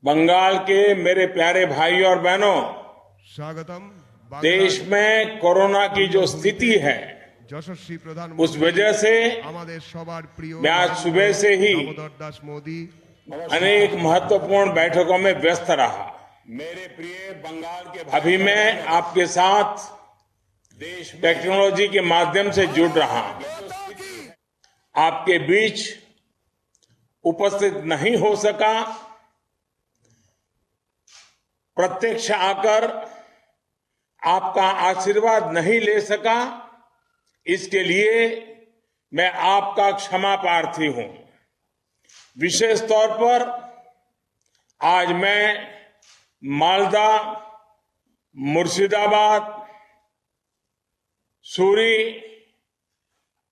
बंगाल के मेरे प्यारे भाई और बहनों, स्वागतम। देश में कोरोना की जो स्थिति है যশস্বী उस প্রধানমন্ত্রী वजह से আমাদের সবার প্রিয় मैं आज নরেন্দ্র सुबह से ही দাमोदर दास मोदी अनेक महत्वपूर्ण बैठकों में व्यस्त रहा। मेरे प्रिय बंगाल के अभी मैं आपके साथ देश टेक्नोलॉजी के माध्यम से जुड़ रहा हूं। आपके बीच उपस्थित नहीं हो सका, प्रत्यक्ष आकर आपका आशीर्वाद नहीं ले सका, इसके लिए मैं आपका क्षमा प्रार्थी हूं। विशेष तौर पर आज मैं मालदा, मुर्शिदाबाद, सूरी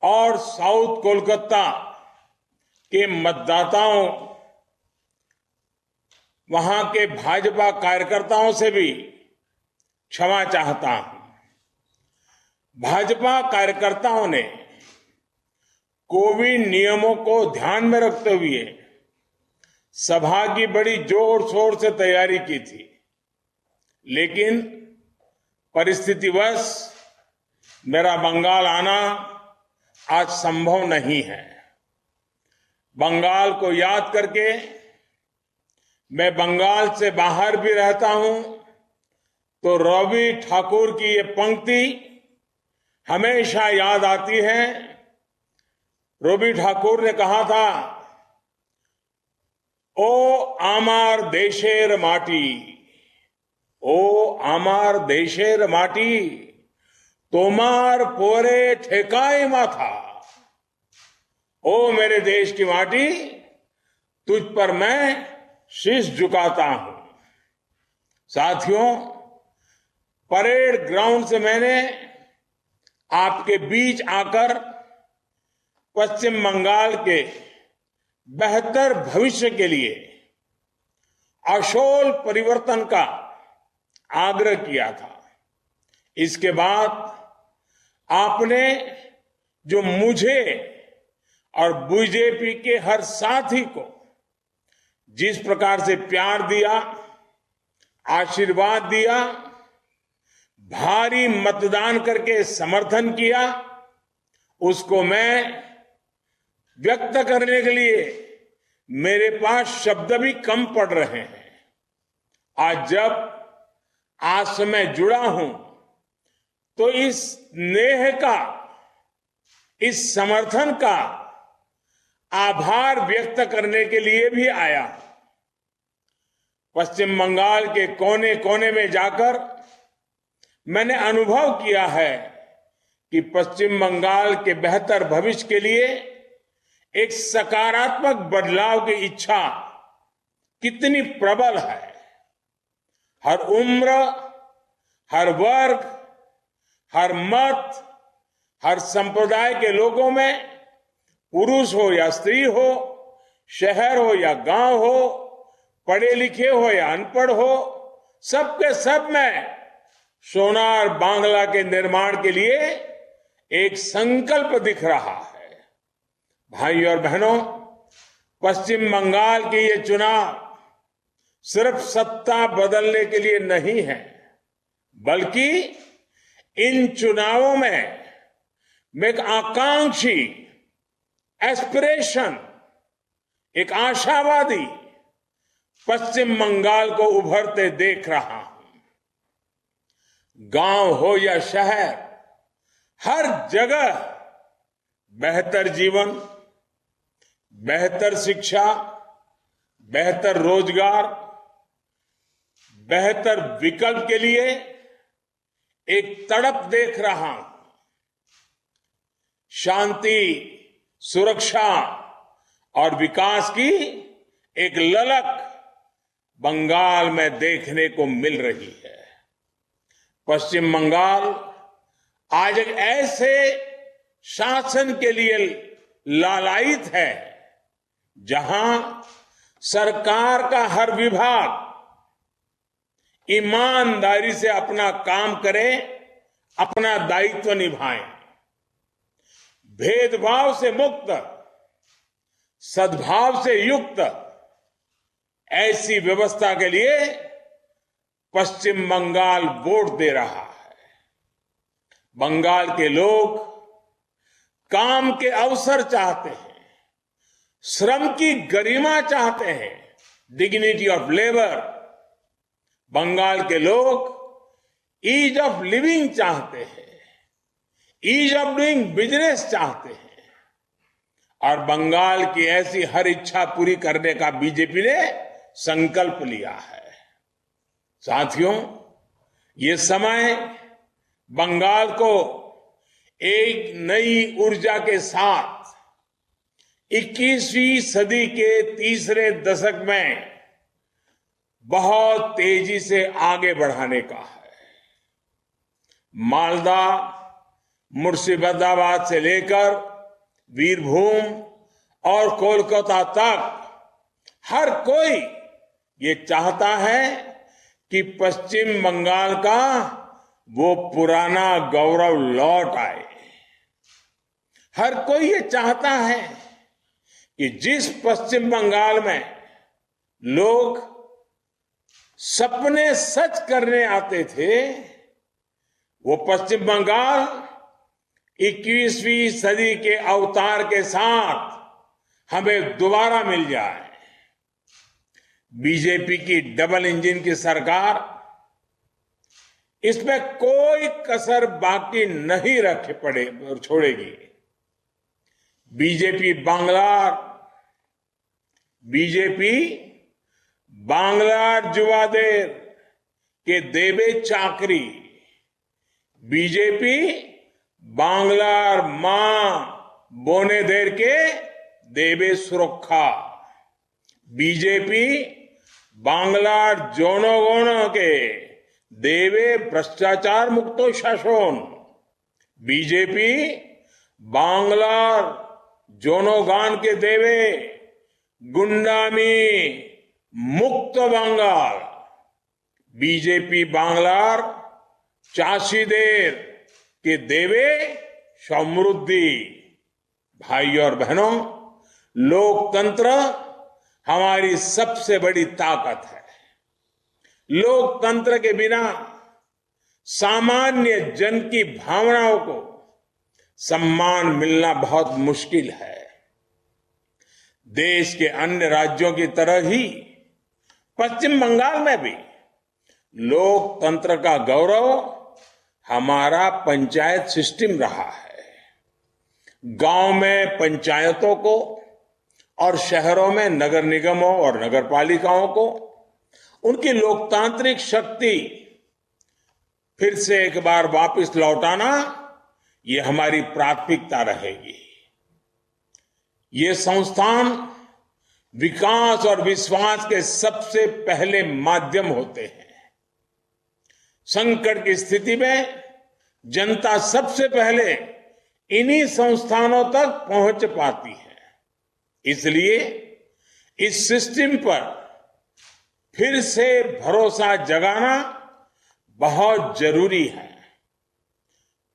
और साउथ कोलकाता के मतदाताओं, वहां के भाजपा कार्यकर्ताओं से भी क्षमा चाहता हूं। भाजपा कार्यकर्ताओं ने कोविड नियमों को ध्यान में रखते हुए सभा की बड़ी जोर शोर से तैयारी की थी, लेकिन परिस्थितिवश मेरा बंगाल आना आज संभव नहीं है। बंगाल को याद करके मैं बंगाल से बाहर भी रहता हूं तो रवि ठाकुर की ये पंक्ति हमेशा याद आती है। रवि ठाकुर ने कहा था, ओ आमार देशेर माटी, ओ आमार देशेर माटी, तोमार पोरे ठेकाए माथा। ओ मेरे देश की माटी, तुझ पर मैं शीश झुकाता हूं। साथियों, परेड ग्राउंड से मैंने आपके बीच आकर पश्चिम बंगाल के बेहतर भविष्य के लिए आशोल परिवर्तन का आग्रह किया था। इसके बाद आपने जो मुझे और बीजेपी के हर साथी को जिस प्रकार से प्यार दिया, आशीर्वाद दिया, भारी मतदान करके समर्थन किया, उसको मैं व्यक्त करने के लिए मेरे पास शब्द भी कम पड़ रहे हैं। आज जब आज से मैं जुड़ा हूं तो इस स्नेह का, इस समर्थन का आभार व्यक्त करने के लिए भी आया। पश्चिम बंगाल के कोने कोने में जाकर मैंने अनुभव किया है कि पश्चिम बंगाल के बेहतर भविष्य के लिए एक सकारात्मक बदलाव की इच्छा कितनी प्रबल है। हर उम्र, हर वर्ग, हर मत, हर संप्रदाय के लोगों में, पुरुष हो या स्त्री हो, शहर हो या गांव हो, पढ़े लिखे हो या अनपढ़ हो, सबके सब में सोनार बांग्ला के निर्माण के लिए एक संकल्प दिख रहा है। भाई और बहनों, पश्चिम बंगाल के ये चुनाव सिर्फ सत्ता बदलने के लिए नहीं है, बल्कि इन चुनावों में मैं एक आकांक्षी, एस्पिरेशन, एक आशावादी पश्चिम बंगाल को उभरते देख रहा हूं। गांव हो या शहर, हर जगह बेहतर जीवन, बेहतर शिक्षा, बेहतर रोजगार, बेहतर विकल्प के लिए एक तड़प देख रहा हूं। शांति, सुरक्षा और विकास की एक ललक बंगाल में देखने को मिल रही है। पश्चिम बंगाल आज एक ऐसे शासन के लिए लालायित है जहां सरकार का हर विभाग ईमानदारी से अपना काम करे, अपना दायित्व निभाए। भेदभाव से मुक्त, सद्भाव से युक्त ऐसी व्यवस्था के लिए पश्चिम बंगाल वोट दे रहा है। बंगाल के लोग काम के अवसर चाहते हैं, श्रम की गरिमा चाहते हैं, डिग्निटी ऑफ लेबर। बंगाल के लोग ईज ऑफ लिविंग चाहते हैं, ईज ऑफ डूइंग बिजनेस चाहते हैं, और बंगाल की ऐसी हर इच्छा पूरी करने का बीजेपी ने संकल्प लिया है। साथियों, ये समय बंगाल को एक नई ऊर्जा के साथ 21वीं सदी के तीसरे दशक में बहुत तेजी से आगे बढ़ाने का है। मालदा, मुर्शिदाबाद से लेकर वीरभूम और कोलकाता तक हर कोई ये चाहता है कि पश्चिम बंगाल का वो पुराना गौरव लौट आए। हर कोई ये चाहता है कि जिस पश्चिम बंगाल में लोग सपने सच करने आते थे, वो पश्चिम बंगाल 21वीं सदी के अवतार के साथ हमें दोबारा मिल जाए। बीजेपी की डबल इंजन की सरकार इसमें कोई कसर बाकी नहीं रख पड़े और छोड़ेगी। बीजेपी बांग्लार जुवादेर के देवे चाकरी, बीजेपी बांग्लार मां बोनेदेर के देवे सुरक्षा, बीजेपी बांग्लार जनगण के देवे भ्रष्टाचार मुक्त शासन, बीजेपी बांग्लार जनगण के देवे गुंडामी मुक्त बंगाल, बीजेपी बांग्लार चाषीदेर के देवे समृद्धि। भाई और बहनों, लोकतंत्र हमारी सबसे बड़ी ताकत है। लोकतंत्र के बिना सामान्य जन की भावनाओं को सम्मान मिलना बहुत मुश्किल है। देश के अन्य राज्यों की तरह ही पश्चिम बंगाल में भी लोकतंत्र का गौरव हमारा पंचायत सिस्टम रहा है। गांव में पंचायतों को और शहरों में नगर निगमों और नगर पालिकाओं को उनकी लोकतांत्रिक शक्ति फिर से एक बार वापस लौटाना, ये हमारी प्राथमिकता रहेगी। ये संस्थान विकास और विश्वास के सबसे पहले माध्यम होते हैं। संकट की स्थिति में जनता सबसे पहले इन्हीं संस्थानों तक पहुंच पाती है। इसलिए इस सिस्टम पर फिर से भरोसा जगाना बहुत जरूरी है।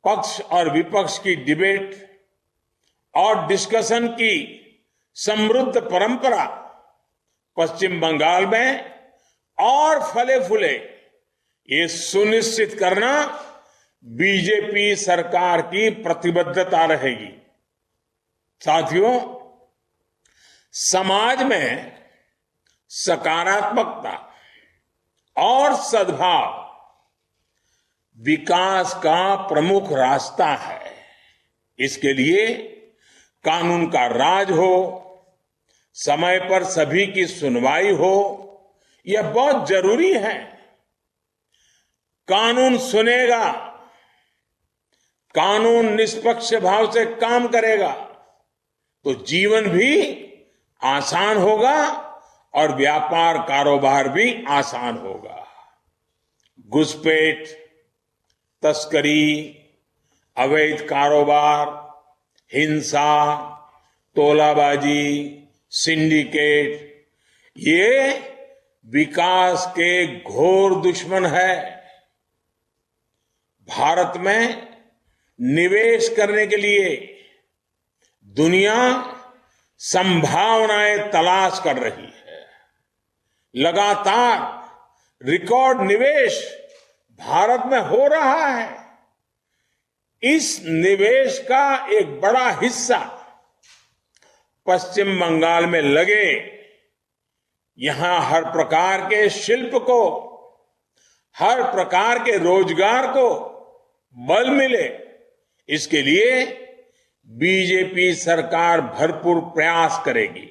पक्ष और विपक्ष की डिबेट और डिस्कशन की समृद्ध परंपरा पश्चिम बंगाल में और फले फूले, ये सुनिश्चित करना बीजेपी सरकार की प्रतिबद्धता रहेगी। साथियों, समाज में सकारात्मकता और सद्भाव विकास का प्रमुख रास्ता है। इसके लिए कानून का राज हो, समय पर सभी की सुनवाई हो, यह बहुत जरूरी है। कानून सुनेगा, कानून निष्पक्ष भाव से काम करेगा तो जीवन भी आसान होगा और व्यापार कारोबार भी आसान होगा। घुसपैठ, तस्करी, अवैध कारोबार, हिंसा, तोलाबाजी, सिंडिकेट, ये विकास के घोर दुश्मन है। भारत में निवेश करने के लिए दुनिया संभावनाएं तलाश कर रही है। लगातार रिकॉर्ड निवेश भारत में हो रहा है। इस निवेश का एक बड़ा हिस्सा पश्चिम बंगाल में लगे, यहां हर प्रकार के शिल्प को, हर प्रकार के रोजगार को बल मिले, इसके लिए बीजेपी सरकार भरपूर प्रयास करेगी।